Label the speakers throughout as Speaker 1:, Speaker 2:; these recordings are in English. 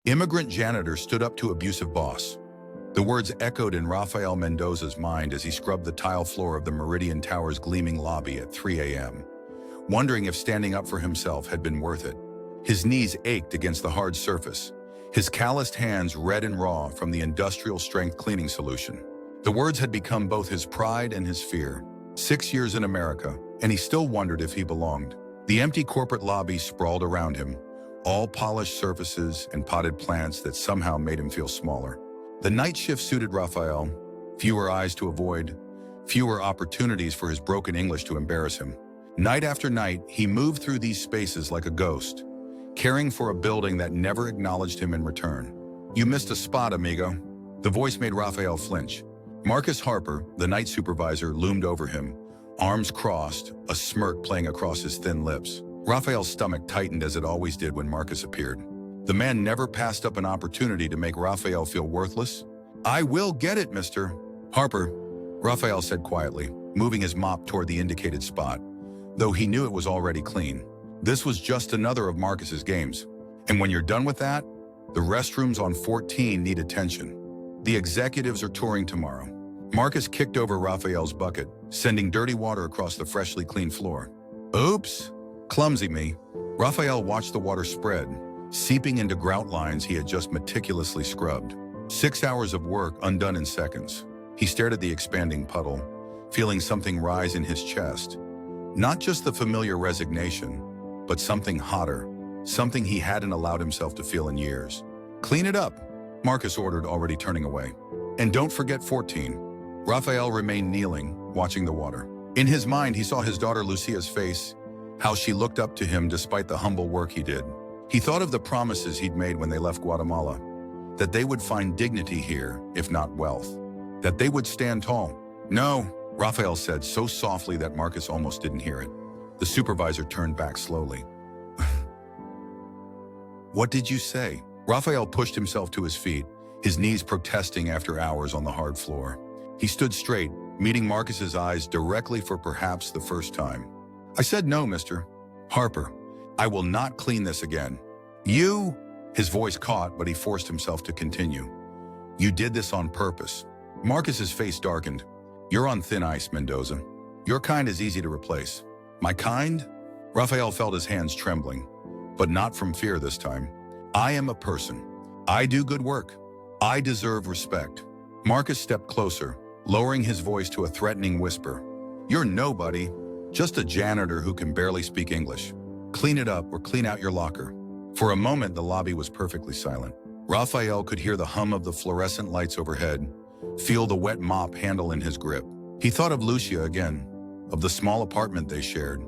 Speaker 1: Immigrant janitor stood up to abusive boss. The words echoed in Rafael Mendoza's mind as he scrubbed the tile floor of the Meridian Tower's gleaming lobby at 3 a.m., wondering if standing up for himself had been worth it. His knees ached against the hard surface, his calloused hands red and raw from the industrial-strength cleaning solution. The words had become both his pride and his fear. 6 years in America, and he still wondered if he belonged. The empty corporate lobby sprawled around him, all polished surfaces and potted plants that somehow made him feel smaller. The night shift suited Rafael. Fewer eyes to avoid, fewer opportunities for his broken English to embarrass him. Night after night, he moved through these spaces like a ghost, caring for a building that never acknowledged him in return. "You missed a spot, amigo." The voice made Rafael flinch. Marcus Harper, the night supervisor, loomed over him, arms crossed, a smirk playing across his thin lips. Rafael's stomach tightened as it always did when Marcus appeared. The man never passed up an opportunity to make Rafael feel worthless. "I will get it, Mr. Harper," Rafael said quietly, moving his mop toward the indicated spot, though he knew it was already clean. This was just another of Marcus's games. "And when you're done with that, the restrooms on 14 need attention. The executives are touring tomorrow." Marcus kicked over Rafael's bucket, sending dirty water across the freshly cleaned floor. "Oops, clumsy me." Rafael watched the water spread, seeping into grout lines he had just meticulously scrubbed. 6 hours of work undone in seconds. He stared at the expanding puddle, feeling something rise in his chest. Not just the familiar resignation, but something hotter, something he hadn't allowed himself to feel in years. "Clean it up," Marcus ordered, already turning away. "And don't forget 14. Rafael remained kneeling, watching the water. In his mind, he saw his daughter Lucia's face, how she looked up to him despite the humble work he did. He thought of the promises he'd made when they left Guatemala, that they would find dignity here, if not wealth, that they would stand tall. "No," Rafael said so softly that Marcus almost didn't hear it. The supervisor turned back slowly. "What did you say?" Rafael pushed himself to his feet, his knees protesting after hours on the hard floor. He stood straight, meeting Marcus's eyes directly for perhaps the first time. "I said no, Mr. Harper. I will not clean this again." "You?" His voice caught, but he forced himself to continue. "You did this on purpose." Marcus's face darkened. "You're on thin ice, Mendoza. Your kind is easy to replace." "My kind?" Rafael felt his hands trembling, but not from fear this time. "I am a person. I do good work. I deserve respect." Marcus stepped closer, lowering his voice to a threatening whisper. "You're nobody, just a janitor who can barely speak English. Clean it up or clean out your locker." For a moment, the lobby was perfectly silent. Rafael could hear the hum of the fluorescent lights overhead, feel the wet mop handle in his grip. He thought of Lucia again, of the small apartment they shared,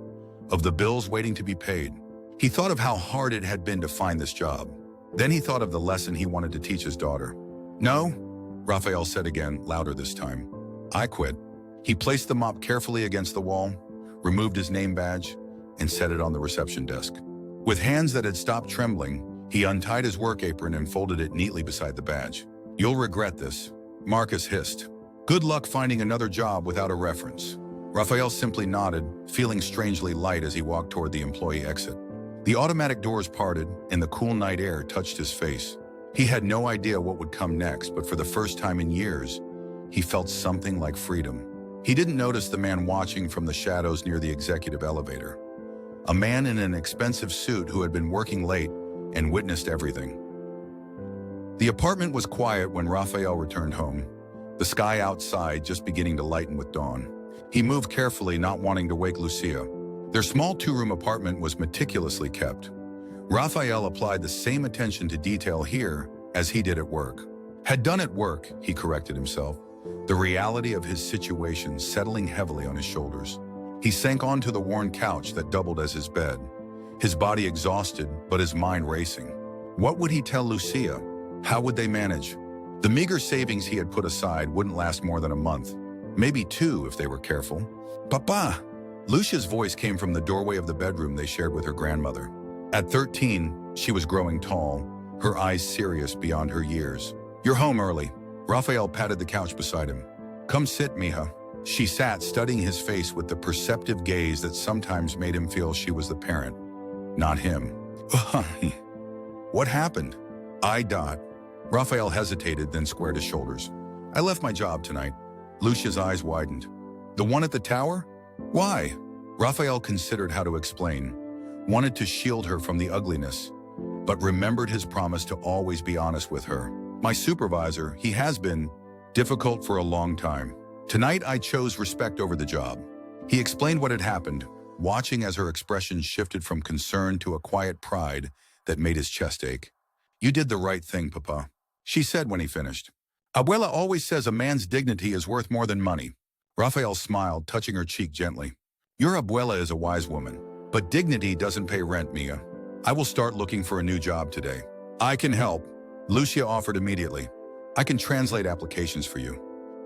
Speaker 1: of the bills waiting to be paid. He thought of how hard it had been to find this job. Then he thought of the lesson he wanted to teach his daughter. "No," Rafael said again, louder this time. "I quit." He placed the mop carefully against the wall, removed his name badge, and set it on the reception desk. With hands that had stopped trembling, he untied his work apron and folded it neatly beside the badge. "You'll regret this," Marcus hissed. "Good luck finding another job without a reference." Rafael simply nodded, feeling strangely light as he walked toward the employee exit. The automatic doors parted, and the cool night air touched his face. He had no idea what would come next, but for the first time in years, he felt something like freedom. He didn't notice the man watching from the shadows near the executive elevator. A man in an expensive suit who had been working late and witnessed everything. The apartment was quiet when Rafael returned home, the sky outside just beginning to lighten with dawn. He moved carefully, not wanting to wake Lucia. Their small two-room apartment was meticulously kept. Rafael applied the same attention to detail here as he did at work. Had done at work, he corrected himself, the reality of his situation settling heavily on his shoulders. He sank onto the worn couch that doubled as his bed, his body exhausted but his mind racing. What would he tell Lucia? How would they manage? The meager savings he had put aside wouldn't last more than a month, maybe 2 if they were careful. "Papa!" Lucia's voice came from the doorway of the bedroom they shared with her grandmother. At 13, she was growing tall, her eyes serious beyond her years. "You're home early." Rafael patted the couch beside him. "Come sit, mija." She sat, studying his face with the perceptive gaze that sometimes made him feel she was the parent, not him. "What happened?" I dot. Raphael hesitated, then squared his shoulders. I left my job tonight. Lucia's eyes widened. The one at the tower? Why? Raphael considered how to explain. Wanted to shield her from the ugliness, but remembered his promise to always be honest with her. My supervisor, he has been difficult for a long time. Tonight I chose respect over the job. He explained what had happened, watching as her expression shifted from concern to a quiet pride that made his chest ache. You did the right thing, Papa, she said when he finished. Abuela always says a man's dignity is worth more than money. Raphael smiled, touching her cheek gently. Your abuela is a wise woman, but dignity doesn't pay rent, Mia. I will start looking for a new job today. I can help, Lucia offered immediately. I can translate applications for you.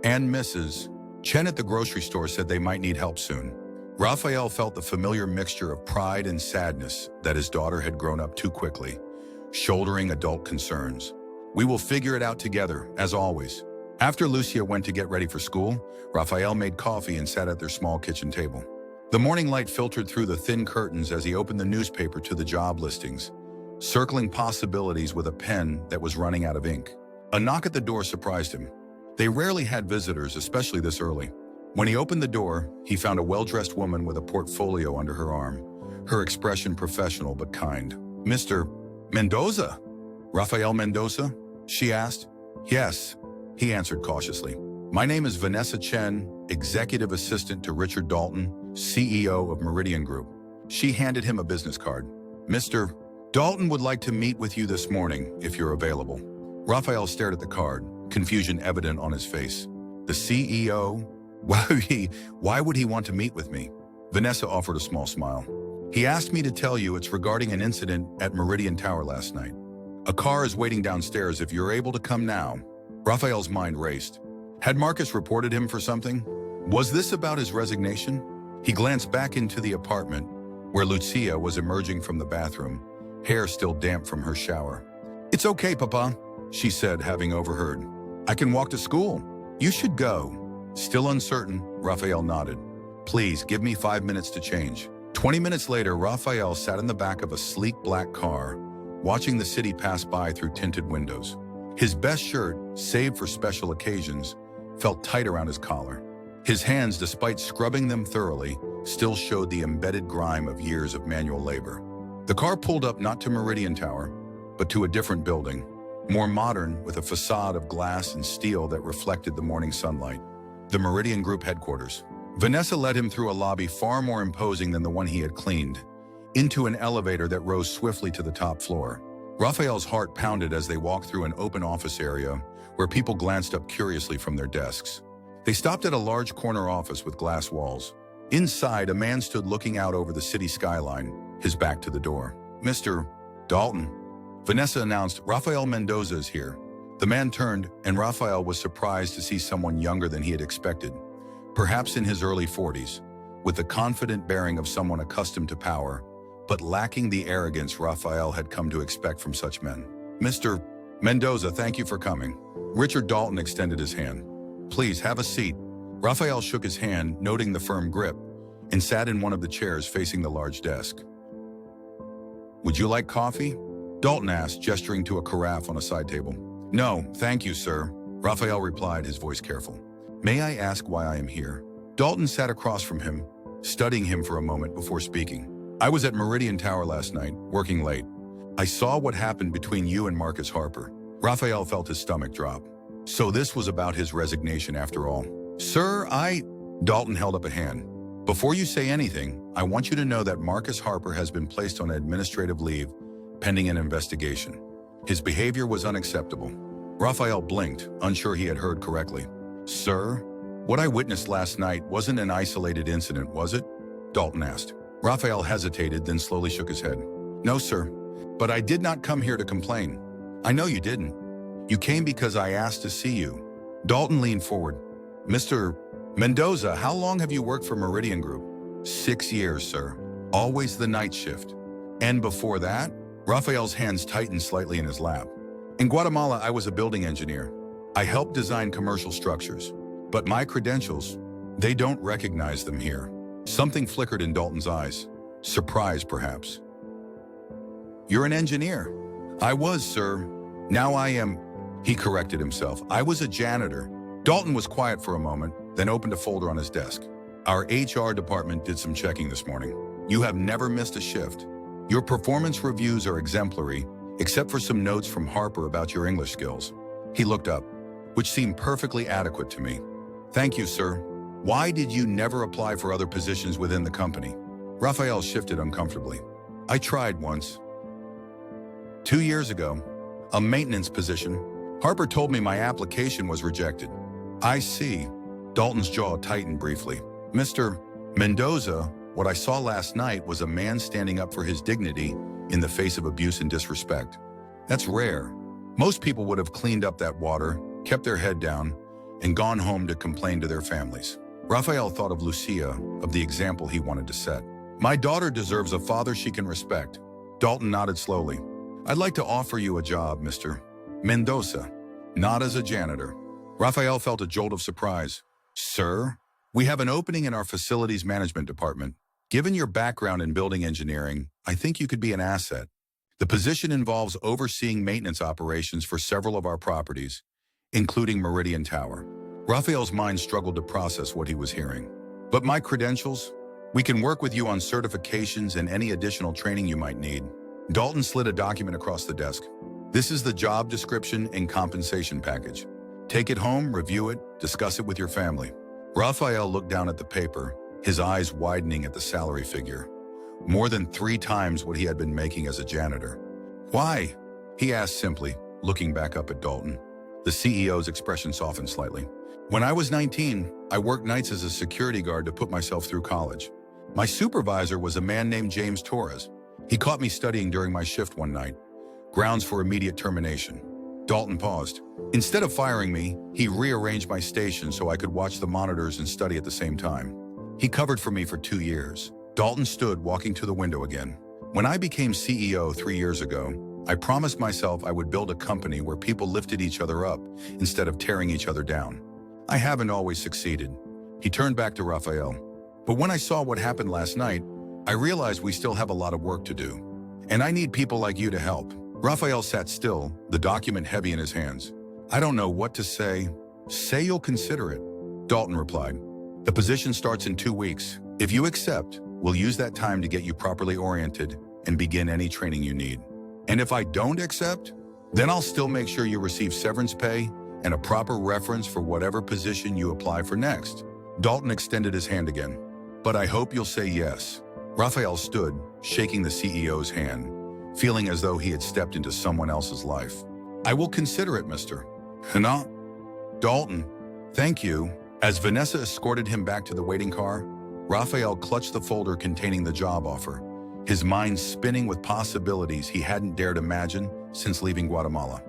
Speaker 1: And Mrs. Chen at the grocery store said they might need help soon. Raphael felt the familiar mixture of pride and sadness that his daughter had grown up too quickly, shouldering adult concerns. We will figure it out together, as always. After Lucia went to get ready for school, Raphael made coffee and sat at their small kitchen table. The morning light filtered through the thin curtains as he opened the newspaper to the job listings, circling possibilities with a pen that was running out of ink. A knock at the door surprised him. They rarely had visitors, especially this early. When he opened the door, he found a well-dressed woman with a portfolio under her arm, her expression professional but kind. Mr. Mendoza? Rafael Mendoza? She asked. Yes, he answered cautiously. My name is Vanessa Chen, executive assistant to Richard Dalton, CEO of Meridian Group. She handed him a business card. Mr. Dalton would like to meet with you this morning, if you're available. Raphael stared at the card, confusion evident on his face. The CEO? Why would he want to meet with me? Vanessa offered a small smile. He asked me to tell you it's regarding an incident at Meridian Tower last night. A car is waiting downstairs if you're able to come now. Raphael's mind raced. Had Marcus reported him for something? Was this about his resignation? He glanced back into the apartment, where Lucia was emerging from the bathroom, hair still damp from her shower. It's okay, Papa, she said, having overheard. I can walk to school. You should go. Still uncertain, Raphael nodded. Please, give me 5 minutes to change. 20 minutes later, Raphael sat in the back of a sleek black car, watching the city pass by through tinted windows. His best shirt, saved for special occasions, felt tight around his collar. His hands, despite scrubbing them thoroughly, still showed the embedded grime of years of manual labor. The car pulled up not to Meridian Tower, but to a different building, more modern with a facade of glass and steel that reflected the morning sunlight. The Meridian Group headquarters. Vanessa led him through a lobby far more imposing than the one he had cleaned, into an elevator that rose swiftly to the top floor. Raphael's heart pounded as they walked through an open office area where people glanced up curiously from their desks. They stopped at a large corner office with glass walls. Inside, a man stood looking out over the city skyline, his back to the door. Mr. Dalton, Vanessa announced, Rafael Mendoza is here. The man turned, and Raphael was surprised to see someone younger than he had expected, perhaps in his early 40s, with the confident bearing of someone accustomed to power, but lacking the arrogance Raphael had come to expect from such men. Mr. Mendoza, thank you for coming. Richard Dalton extended his hand. Please, have a seat. Raphael shook his hand, noting the firm grip, and sat in one of the chairs facing the large desk. Would you like coffee? Dalton asked, gesturing to a carafe on a side table. No, thank you, sir, Raphael replied, his voice careful. May I ask why I am here? Dalton sat across from him, studying him for a moment before speaking. I was at Meridian Tower last night, working late. I saw what happened between you and Marcus Harper. Raphael felt his stomach drop. So this was about his resignation after all. Sir, Dalton held up a hand. Before you say anything, I want you to know that Marcus Harper has been placed on administrative leave, pending an investigation. His behavior was unacceptable. Raphael blinked, unsure he had heard correctly. Sir, what I witnessed last night wasn't an isolated incident, was it? Dalton asked. Raphael hesitated, then slowly shook his head. No, sir, but I did not come here to complain. I know you didn't. You came because I asked to see you. Dalton leaned forward. Mr. Mendoza, how long have you worked for Meridian Group? 6 years, sir. Always the night shift. And before that? Raphael's hands tightened slightly in his lap. In Guatemala, I was a building engineer. I helped design commercial structures. But my credentials, they don't recognize them here. Something flickered in Dalton's eyes. Surprise, perhaps. You're an engineer. I was, sir. Now I am, he corrected himself. I was a janitor. Dalton was quiet for a moment, then opened a folder on his desk. Our HR department did some checking this morning. You have never missed a shift. Your performance reviews are exemplary, except for some notes from Harper about your English skills. He looked up, which seemed perfectly adequate to me. Thank you, sir. Why did you never apply for other positions within the company? Raphael shifted uncomfortably. I tried once. 2 years ago, a maintenance position. Harper told me my application was rejected. I see. Dalton's jaw tightened briefly. Mr. Mendoza, what I saw last night was a man standing up for his dignity in the face of abuse and disrespect. That's rare. Most people would have cleaned up that water, kept their head down, and gone home to complain to their families. Raphael thought of Lucia, of the example he wanted to set. My daughter deserves a father she can respect. Dalton nodded slowly. I'd like to offer you a job, Mr. Mendoza, not as a janitor. Raphael felt a jolt of surprise. Sir, we have an opening in our facilities management department. Given your background in building engineering, I think you could be an asset. The position involves overseeing maintenance operations for several of our properties, including Meridian Tower. Raphael's mind struggled to process what he was hearing. But my credentials? We can work with you on certifications and any additional training you might need. Dalton slid a document across the desk. This is the job description and compensation package. Take it home, review it, discuss it with your family. Raphael looked down at the paper, his eyes widening at the salary figure. More than 3 times what he had been making as a janitor. Why? He asked simply, looking back up at Dalton. The CEO's expression softened slightly. When I was 19, I worked nights as a security guard to put myself through college. My supervisor was a man named James Torres. He caught me studying during my shift one night. Grounds for immediate termination. Dalton paused. Instead of firing me, he rearranged my station so I could watch the monitors and study at the same time. He covered for me for 2 years. Dalton stood, walking to the window again. When I became CEO 3 years ago, I promised myself I would build a company where people lifted each other up instead of tearing each other down. I haven't always succeeded. He turned back to Raphael. But when I saw what happened last night, I realized we still have a lot of work to do. And I need people like you to help. Raphael sat still, the document heavy in his hands. I don't know what to say. Say you'll consider it, Dalton replied. The position starts in 2 weeks. If you accept, we'll use that time to get you properly oriented and begin any training you need. And if I don't accept, then I'll still make sure you receive severance pay and a proper reference for whatever position you apply for next. Dalton extended his hand again. But I hope you'll say yes. Raphael stood, shaking the CEO's hand, feeling as though he had stepped into someone else's life. I will consider it, Mr. Hannah. Dalton, thank you. As Vanessa escorted him back to the waiting car, Raphael clutched the folder containing the job offer, his mind spinning with possibilities he hadn't dared imagine since leaving Guatemala.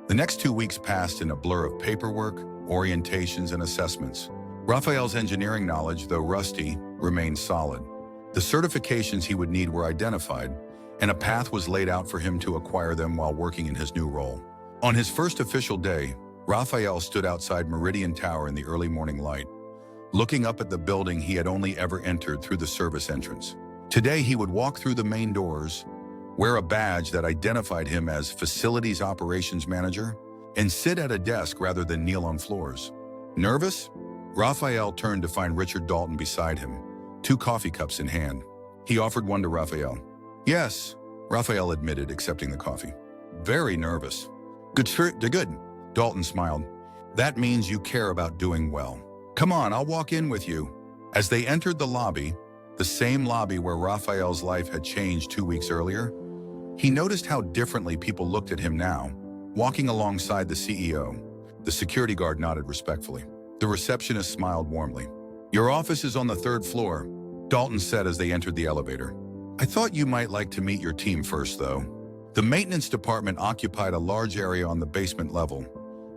Speaker 1: The next 2 weeks passed in a blur of paperwork, orientations, and assessments. Raphael's engineering knowledge, though rusty, remained solid. The certifications he would need were identified, and a path was laid out for him to acquire them while working in his new role. On his first official day, Raphael stood outside Meridian Tower in the early morning light, looking up at the building he had only ever entered through the service entrance. Today, he would walk through the main doors, wear a badge that identified him as Facilities Operations Manager, and sit at a desk rather than kneel on floors. Nervous? Raphael turned to find Richard Dalton beside him, 2 coffee cups in hand. He offered one to Raphael. Yes, Raphael admitted, accepting the coffee. Very nervous. Good. Dalton smiled. That means you care about doing well. Come on, I'll walk in with you. As they entered the lobby, the same lobby where Raphael's life had changed 2 weeks earlier, he noticed how differently people looked at him now, walking alongside the CEO. The security guard nodded respectfully. The receptionist smiled warmly. Your office is on the 3rd floor, Dalton said as they entered the elevator. I thought you might like to meet your team first, though. The maintenance department occupied a large area on the basement level,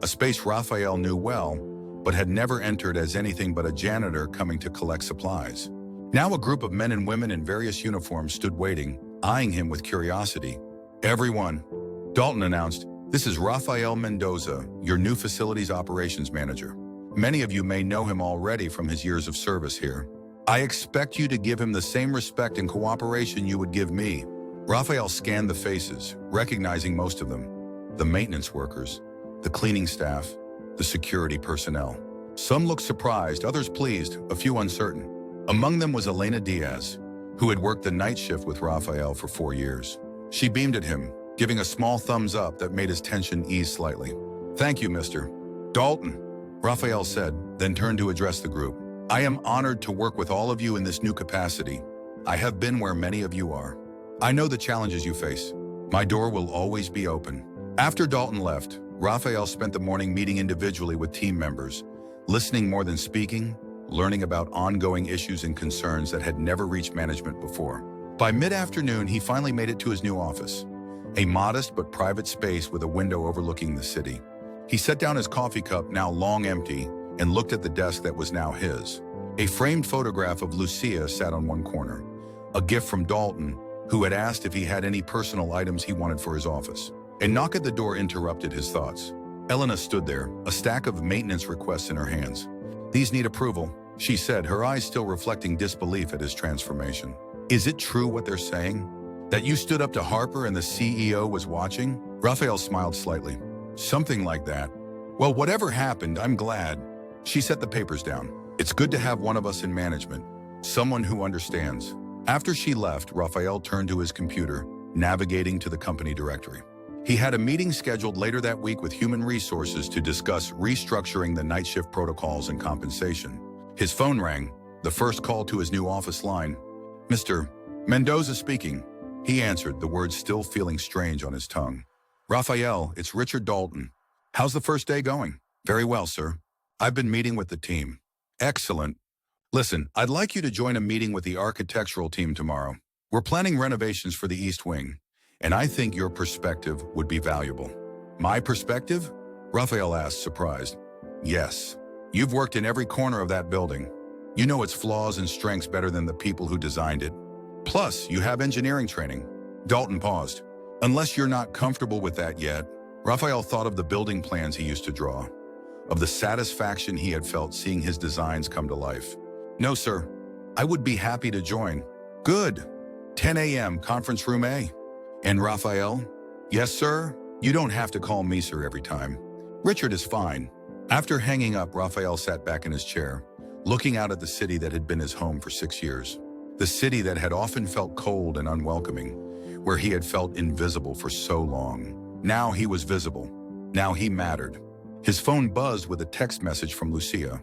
Speaker 1: a space Raphael knew well, but had never entered as anything but a janitor coming to collect supplies. Now a group of men and women in various uniforms stood waiting, eyeing him with curiosity. Everyone, Dalton announced, this is Raphael Mendoza, your new Facilities Operations Manager. Many of you may know him already from his years of service here. I expect you to give him the same respect and cooperation you would give me. Raphael scanned the faces, recognizing most of them. the maintenance workers, the cleaning staff, the security personnel. Some looked surprised, others pleased, a few uncertain. Among them was Elena Diaz, who had worked the night shift with Rafael for 4 years. She beamed at him, giving a small thumbs up that made his tension ease slightly. "Thank you, Mr. Dalton," Rafael said, then turned to address the group. "I am honored to work with all of you in this new capacity. I have been where many of you are. I know the challenges you face. My door will always be open." After Dalton left, Rafael spent the morning meeting individually with team members, listening more than speaking, learning about ongoing issues and concerns that had never reached management before. By mid-afternoon, he finally made it to his new office, a modest but private space with a window overlooking the city. He set down his coffee cup, now long empty, and looked at the desk that was now his. A framed photograph of Lucia sat on one corner, a gift from Dalton, who had asked if he had any personal items he wanted for his office. A knock at the door interrupted his thoughts. Elena stood there, a stack of maintenance requests in her hands. "These need approval," she said, her eyes still reflecting disbelief at his transformation. "Is it true what they're saying? That you stood up to Harper and the CEO was watching?" Rafael smiled slightly. "Something like that. Well, whatever happened, I'm glad." She set the papers down. "It's good to have one of us in management, someone who understands." After she left, Rafael turned to his computer, navigating to the company directory. He had a meeting scheduled later that week with human resources to discuss restructuring the night shift protocols and compensation. His phone rang, the first call to his new office line. "Mr. Mendoza speaking." He answered, the words still feeling strange on his tongue. "Rafael, it's Richard Dalton. How's the first day going?" "Very well, sir. I've been meeting with the team." "Excellent. Listen, I'd like you to join a meeting with the architectural team tomorrow. We're planning renovations for the East Wing, and I think your perspective would be valuable." "My perspective?" Rafael asked, surprised. "Yes. You've worked in every corner of that building. You know its flaws and strengths better than the people who designed it. Plus, you have engineering training." Dalton paused. "Unless you're not comfortable with that yet." Rafael thought of the building plans he used to draw, of the satisfaction he had felt seeing his designs come to life. "No, sir. I would be happy to join." "Good. 10 a.m., conference room A." "And Rafael?" "Yes, sir. You don't have to call me sir every time. Richard is fine." After hanging up, Rafael sat back in his chair, looking out at the city that had been his home for 6 years. The city that had often felt cold and unwelcoming, where he had felt invisible for so long. Now he was visible. Now he mattered. His phone buzzed with a text message from Lucia.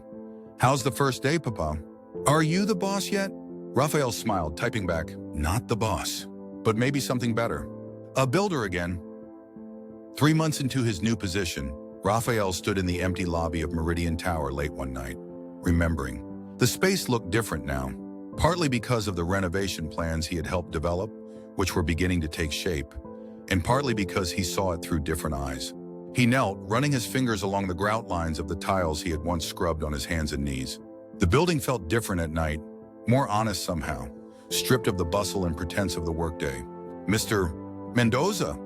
Speaker 1: "How's the first day, Papa? Are you the boss yet?" Rafael smiled, typing back, "Not the boss, but maybe something better. A builder again." 3 months into his new position, Rafael stood in the empty lobby of Meridian Tower late one night, remembering. The space looked different now, partly because of the renovation plans he had helped develop, which were beginning to take shape, and partly because he saw it through different eyes. He knelt, running his fingers along the grout lines of the tiles he had once scrubbed on his hands and knees. The building felt different at night, more honest somehow, stripped of the bustle and pretense of the workday. "Mr. Mendoza?"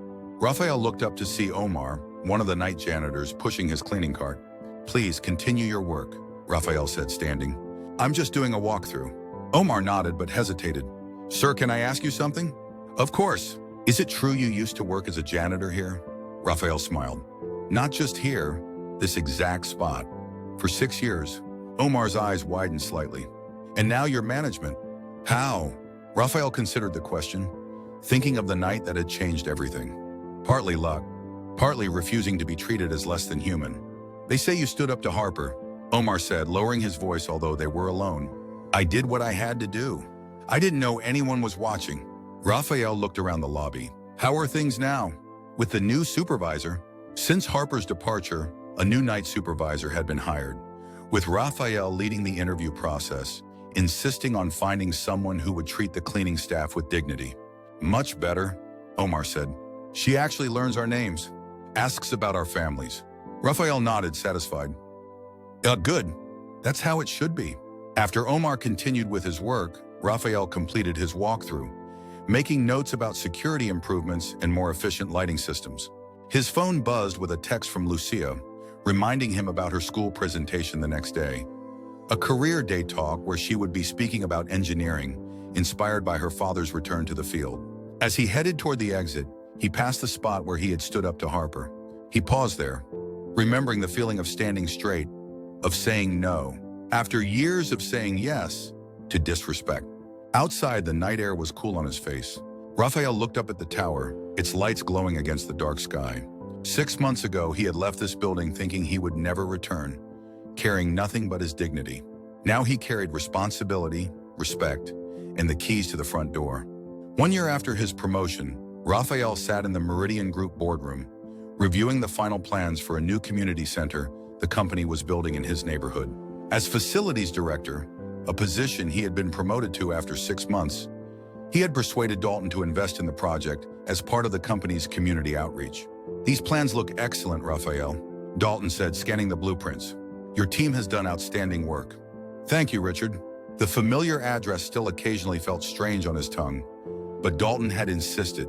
Speaker 1: Rafael looked up to see Omar, one of the night janitors, pushing his cleaning cart. "Please continue your work," Rafael said, standing. "I'm just doing a walkthrough." Omar nodded but hesitated. "Sir, can I ask you something?" "Of course. Is it true you used to work as a janitor here?" Rafael smiled. "Not just here, this exact spot. For 6 years." Omar's eyes widened slightly. "And now you're management. How?" Rafael considered the question, thinking of the night that had changed everything. "Partly luck, partly refusing to be treated as less than human." "They say you stood up to Harper," Omar said, lowering his voice although they were alone. "I did what I had to do. I didn't know anyone was watching." Rafael looked around the lobby. "How are things now? With the new supervisor?" Since Harper's departure, a new night supervisor had been hired, with Rafael leading the interview process, insisting on finding someone who would treat the cleaning staff with dignity. "Much better," Omar said. "She actually learns our names, asks about our families." Rafael nodded, satisfied. Good. That's how it should be." After Omar continued with his work, Rafael completed his walkthrough, making notes about security improvements and more efficient lighting systems. His phone buzzed with a text from Lucia, reminding him about her school presentation the next day. A career day talk where she would be speaking about engineering, inspired by her father's return to the field. As he headed toward the exit, he passed the spot where he had stood up to Harper. He paused there, remembering the feeling of standing straight, of saying no, after years of saying yes to disrespect. Outside, the night air was cool on his face. Raphael looked up at the tower, its lights glowing against the dark sky. 6 months ago, he had left this building thinking he would never return, carrying nothing but his dignity. Now he carried responsibility, respect, and the keys to the front door. 1 year after his promotion, Raphael sat in the Meridian Group boardroom, reviewing the final plans for a new community center the company was building in his neighborhood. As facilities director, a position he had been promoted to after 6 months, he had persuaded Dalton to invest in the project as part of the company's community outreach. "These plans look excellent, Raphael," Dalton said, scanning the blueprints. "Your team has done outstanding work." "Thank you, Richard." The familiar address still occasionally felt strange on his tongue, but Dalton had insisted.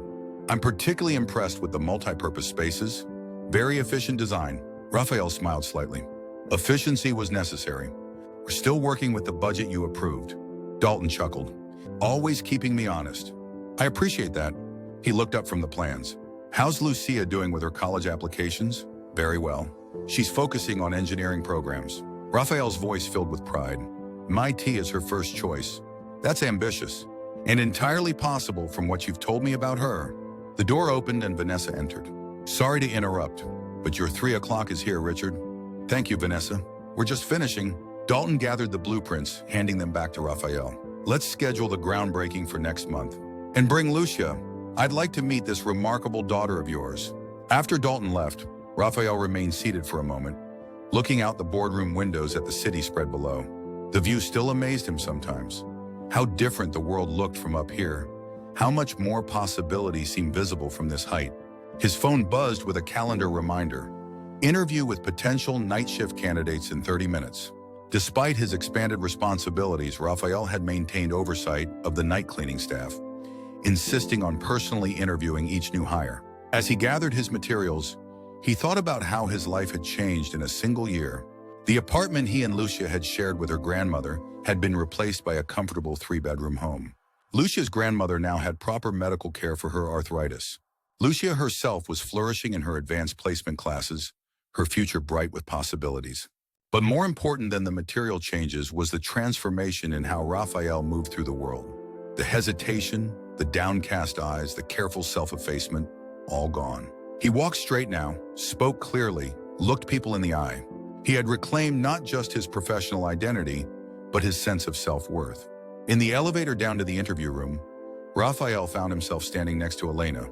Speaker 1: "I'm particularly impressed with the multi-purpose spaces. Very efficient design." Raphael smiled slightly. "Efficiency was necessary. We're still working with the budget you approved." Dalton chuckled. "Always keeping me honest." "I appreciate that." He looked up from the plans. "How's Lucia doing with her college applications?" "Very well. She's focusing on engineering programs." Raphael's voice filled with pride. "MIT is her first choice." "That's ambitious, and entirely possible from what you've told me about her." The door opened and Vanessa entered. "Sorry to interrupt, but your 3 o'clock is here, Richard." "Thank you, Vanessa. We're just finishing." Dalton gathered the blueprints, handing them back to Raphael. "Let's schedule the groundbreaking for next month. And bring Lucia. I'd like to meet this remarkable daughter of yours." After Dalton left, Raphael remained seated for a moment, looking out the boardroom windows at the city spread below. The view still amazed him sometimes. How different the world looked from up here. How much more possibility seemed visible from this height. His phone buzzed with a calendar reminder. Interview with potential night shift candidates in 30 minutes. Despite his expanded responsibilities, Raphael had maintained oversight of the night cleaning staff, insisting on personally interviewing each new hire. As he gathered his materials, he thought about how his life had changed in a single year. The apartment he and Lucia had shared with her grandmother had been replaced by a comfortable 3-bedroom home. Lucia's grandmother now had proper medical care for her arthritis. Lucia herself was flourishing in her advanced placement classes, her future bright with possibilities. But more important than the material changes was the transformation in how Raphael moved through the world. The hesitation, the downcast eyes, the careful self-effacement, all gone. He walked straight now, spoke clearly, looked people in the eye. He had reclaimed not just his professional identity, but his sense of self-worth. In the elevator down to the interview room, Raphael found himself standing next to Elena,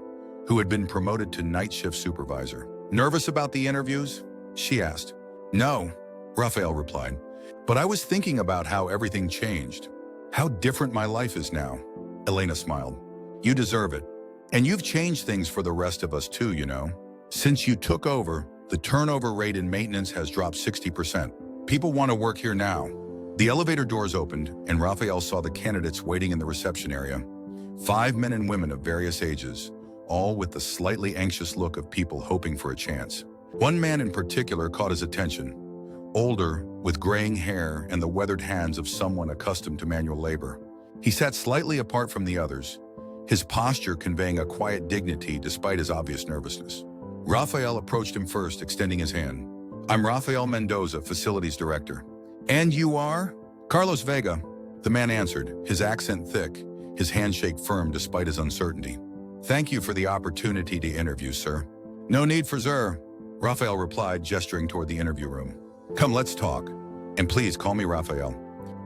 Speaker 1: who had been promoted to night shift supervisor. "Nervous about the interviews?" she asked. "No," Raphael replied, "but I was thinking about how everything changed. How different my life is now." Elena smiled. "You deserve it. And you've changed things for the rest of us too, you know. Since you took over, the turnover rate in maintenance has dropped 60%. People want to work here now." The elevator doors opened, and Raphael saw the candidates waiting in the reception area. 5 men and women of various ages, all with the slightly anxious look of people hoping for a chance. One man in particular caught his attention. Older, with graying hair and the weathered hands of someone accustomed to manual labor. He sat slightly apart from the others, his posture conveying a quiet dignity despite his obvious nervousness. Raphael approached him first, extending his hand. "I'm Rafael Mendoza, Facilities Director." "And you are?" "Carlos Vega," the man answered, his accent thick, his handshake firm despite his uncertainty. "Thank you for the opportunity to interview, sir." "No need for sir," Raphael replied, gesturing toward the interview room. "Come, let's talk. And please call me Raphael."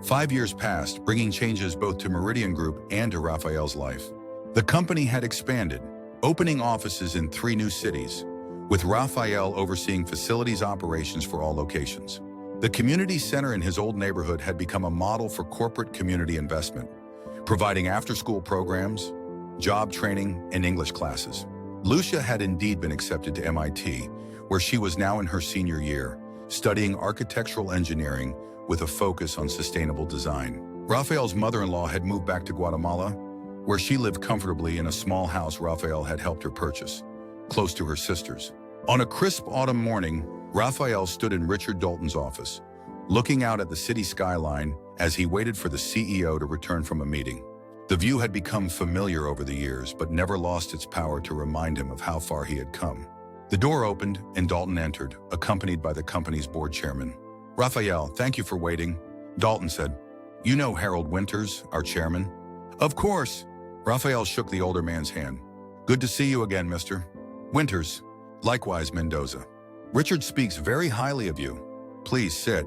Speaker 1: 5 years passed, bringing changes both to Meridian Group and to Raphael's life. The company had expanded, opening offices in 3 new cities, with Raphael overseeing facilities operations for all locations. The community center in his old neighborhood had become a model for corporate community investment, providing after-school programs, job training, and English classes. Lucia had indeed been accepted to MIT, where she was now in her senior year, studying architectural engineering with a focus on sustainable design. Raphael's mother-in-law had moved back to Guatemala, where she lived comfortably in a small house Raphael had helped her purchase, close to her sisters. On a crisp autumn morning, Raphael stood in Richard Dalton's office, looking out at the city skyline as he waited for the CEO to return from a meeting. The view had become familiar over the years, but never lost its power to remind him of how far he had come. The door opened and Dalton entered, accompanied by the company's board chairman. "Raphael, thank you for waiting," Dalton said. "You know Harold Winters, our chairman?" "Of course." Raphael shook the older man's hand. "Good to see you again, Mr. Winters." "Likewise, Mendoza. Richard speaks very highly of you. Please sit."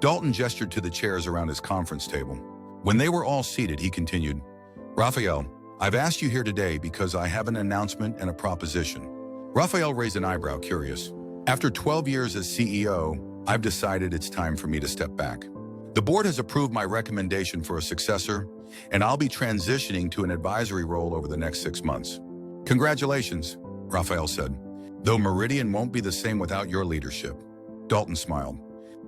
Speaker 1: Dalton gestured to the chairs around his conference table. When they were all seated, he continued, "Raphael, I've asked you here today because I have an announcement and a proposition." Raphael raised an eyebrow, curious. "After 12 years as CEO, I've decided it's time for me to step back. The board has approved my recommendation for a successor, and I'll be transitioning to an advisory role over the next 6 months." "Congratulations," Raphael said. "Though Meridian won't be the same without your leadership." Dalton smiled.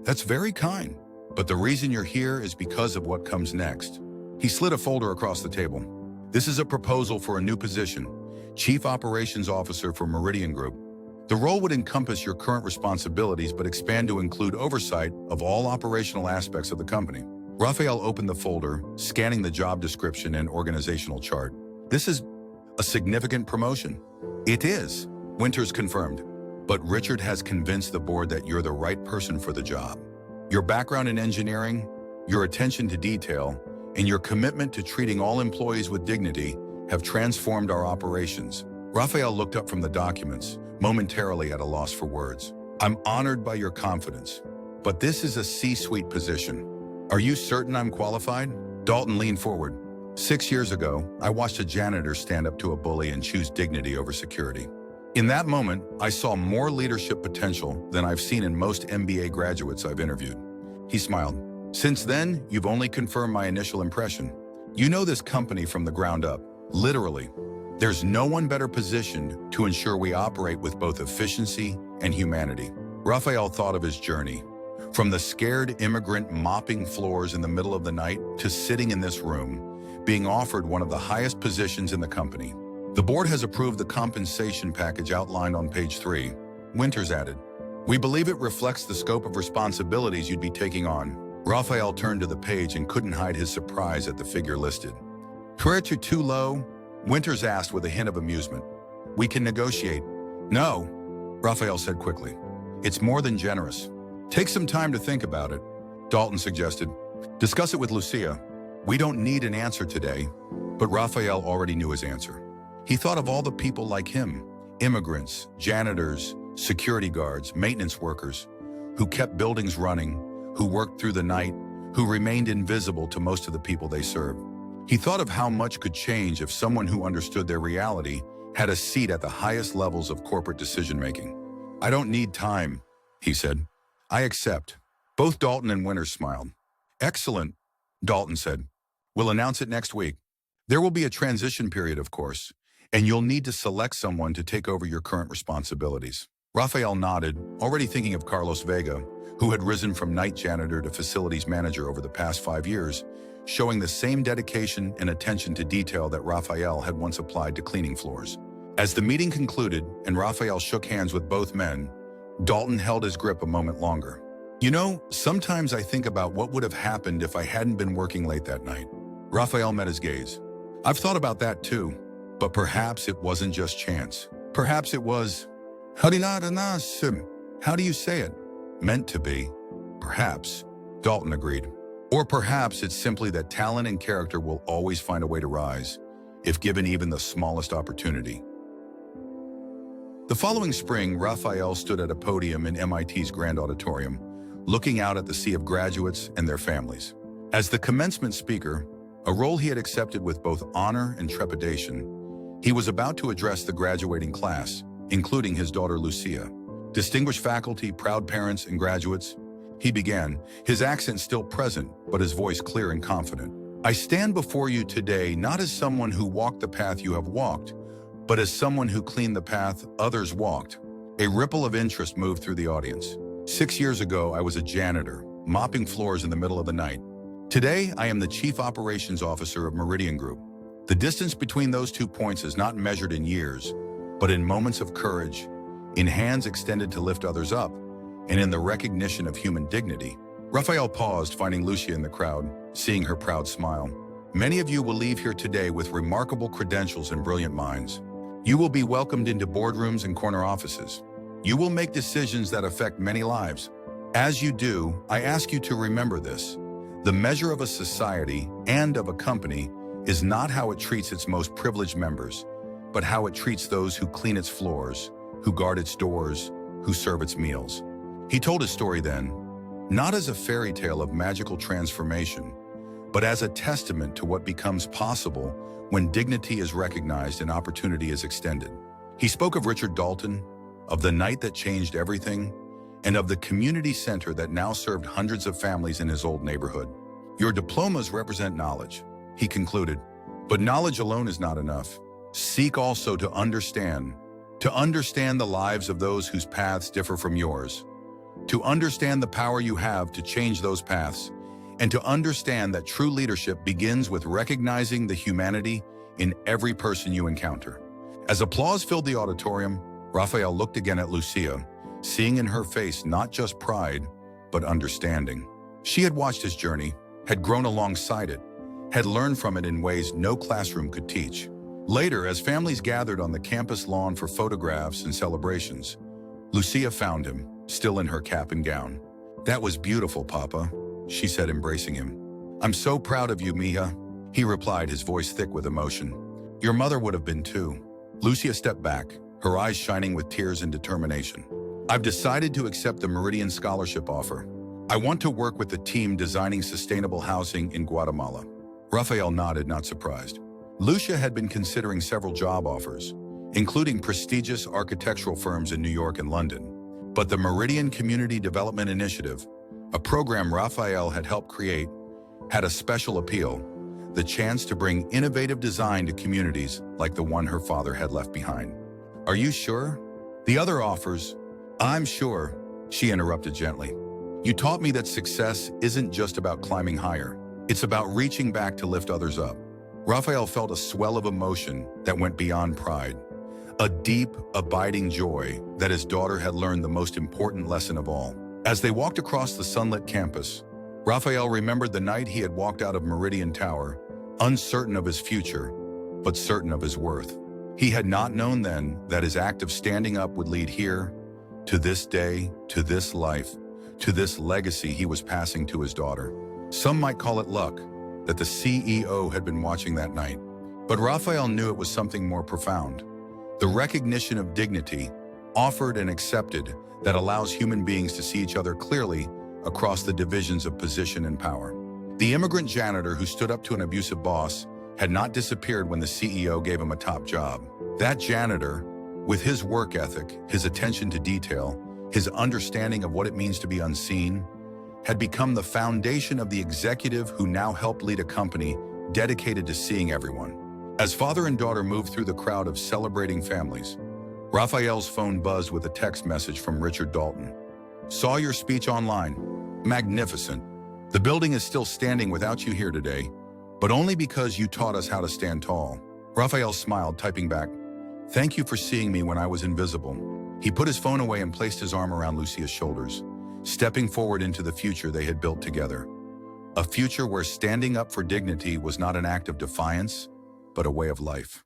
Speaker 1: "That's very kind, but the reason you're here is because of what comes next." He slid a folder across the table. "This is a proposal for a new position, Chief Operations Officer for Meridian Group. The role would encompass your current responsibilities but expand to include oversight of all operational aspects of the company." Raphael opened the folder, scanning the job description and organizational chart. "This is a significant promotion." "It is," Winters confirmed. "But Richard has convinced the board that you're the right person for the job. Your background in engineering, your attention to detail, and your commitment to treating all employees with dignity have transformed our operations." Raphael looked up from the documents, momentarily at a loss for words. "I'm honored by your confidence, but this is a C-suite position. Are you certain I'm qualified?" Dalton leaned forward. "6 years ago, I watched a janitor stand up to a bully and choose dignity over security. In that moment, I saw more leadership potential than I've seen in most MBA graduates I've interviewed." He smiled. "Since then, you've only confirmed my initial impression. You know this company from the ground up, literally. There's no one better positioned to ensure we operate with both efficiency and humanity." Raphael thought of his journey, from the scared immigrant mopping floors in the middle of the night to sitting in this room, being offered one of the highest positions in the company. "The board has approved the compensation package outlined on page 3, Winters added. "We believe it reflects the scope of responsibilities you'd be taking on." Raphael turned to the page and couldn't hide his surprise at the figure listed. "Correct, you're too low?" Winters asked with a hint of amusement. "We can negotiate." "No," Raphael said quickly. "It's more than generous. Take some time to think about it," Dalton suggested. "Discuss it with Lucia. We don't need an answer today." But Raphael already knew his answer. He thought of all the people like him, immigrants, janitors, security guards, maintenance workers, who kept buildings running, who worked through the night, who remained invisible to most of the people they served. He thought of how much could change if someone who understood their reality had a seat at the highest levels of corporate decision-making. "I don't need time," he said. "I accept." Both Dalton and Winters smiled. "Excellent," Dalton said. "We'll announce it next week. There will be a transition period, of course, and you'll need to select someone to take over your current responsibilities." Raphael nodded, already thinking of Carlos Vega, who had risen from night janitor to facilities manager over the past 5 years, showing the same dedication and attention to detail that Raphael had once applied to cleaning floors. As the meeting concluded and Raphael shook hands with both men, Dalton held his grip a moment longer. "You know, sometimes I think about what would have happened if I hadn't been working late that night." Raphael met his gaze. "I've thought about that too. But perhaps it wasn't just chance. Perhaps it was, how do you say it? Meant to be. Perhaps," Dalton agreed. "Or perhaps it's simply that talent and character will always find a way to rise, if given even the smallest opportunity." The following spring, Raphael stood at a podium in MIT's Grand Auditorium, looking out at the sea of graduates and their families. As the commencement speaker, a role he had accepted with both honor and trepidation, he was about to address the graduating class, including his daughter Lucia. "Distinguished faculty, proud parents, and graduates," he began, his accent still present, but his voice clear and confident. "I stand before you today not as someone who walked the path you have walked, but as someone who cleaned the path others walked." A ripple of interest moved through the audience. 6 years ago, I was a janitor, mopping floors in the middle of the night. Today, I am the Chief Operations Officer of Meridian Group. The distance between those 2 points is not measured in years, but in moments of courage, in hands extended to lift others up, and in the recognition of human dignity. Raphael paused, finding Lucia in the crowd, seeing her proud smile. "Many of you will leave here today with remarkable credentials and brilliant minds. You will be welcomed into boardrooms and corner offices. You will make decisions that affect many lives. As you do, I ask you to remember this. The measure of a society and of a company is not how it treats its most privileged members, but how it treats those who clean its floors, who guard its doors, who serve its meals. He told his story then, not as a fairy tale of magical transformation, but as a testament to what becomes possible when dignity is recognized and opportunity is extended. He spoke of Richard Dalton, of the night that changed everything, and of the community center that now served hundreds of families in his old neighborhood. Your diplomas represent knowledge, he concluded, but knowledge alone is not enough. Seek also to understand the lives of those whose paths differ from yours, to understand the power you have to change those paths, and to understand that true leadership begins with recognizing the humanity in every person you encounter. As applause filled the auditorium, Raphael looked again at Lucia, seeing in her face not just pride, but understanding. She had watched his journey, had grown alongside it, had learned from it in ways no classroom could teach. Later, as families gathered on the campus lawn for photographs and celebrations, Lucia found him, still in her cap and gown. "That was beautiful, Papa," she said, embracing him. "I'm so proud of you, Mija," he replied, his voice thick with emotion. "Your mother would have been too." Lucia stepped back, her eyes shining with tears and determination. "I've decided to accept the Meridian Scholarship offer. I want to work with the team designing sustainable housing in Guatemala." Raphael nodded, not surprised. Lucia had been considering several job offers, including prestigious architectural firms in New York and London. But the Meridian Community Development Initiative, a program Raphael had helped create, had a special appeal: the chance to bring innovative design to communities like the one her father had left behind. "Are you sure?" "The other offers—" "I'm sure," she interrupted gently. "You taught me that success isn't just about climbing higher. It's about reaching back to lift others up." Raphael felt a swell of emotion that went beyond pride, a deep, abiding joy that his daughter had learned the most important lesson of all. As they walked across the sunlit campus, Raphael remembered the night he had walked out of Meridian Tower, uncertain of his future, but certain of his worth. He had not known then that his act of standing up would lead here, to this day, to this life, to this legacy he was passing to his daughter. Some might call it luck that the CEO had been watching that night, but Raphael knew it was something more profound. The recognition of dignity, offered and accepted, that allows human beings to see each other clearly across the divisions of position and power. The immigrant janitor who stood up to an abusive boss had not disappeared when the CEO gave him a top job. That janitor, with his work ethic, his attention to detail, his understanding of what it means to be unseen, had become the foundation of the executive who now helped lead a company dedicated to seeing everyone. As father and daughter moved through the crowd of celebrating families, Raphael's phone buzzed with a text message from Richard Dalton. "Saw your speech online. Magnificent. The building is still standing without you here today, but only because you taught us how to stand tall." Raphael smiled, typing back, "Thank you for seeing me when I was invisible." He put his phone away and placed his arm around Lucia's shoulders, stepping forward into the future they had built together. A future where standing up for dignity was not an act of defiance, but a way of life.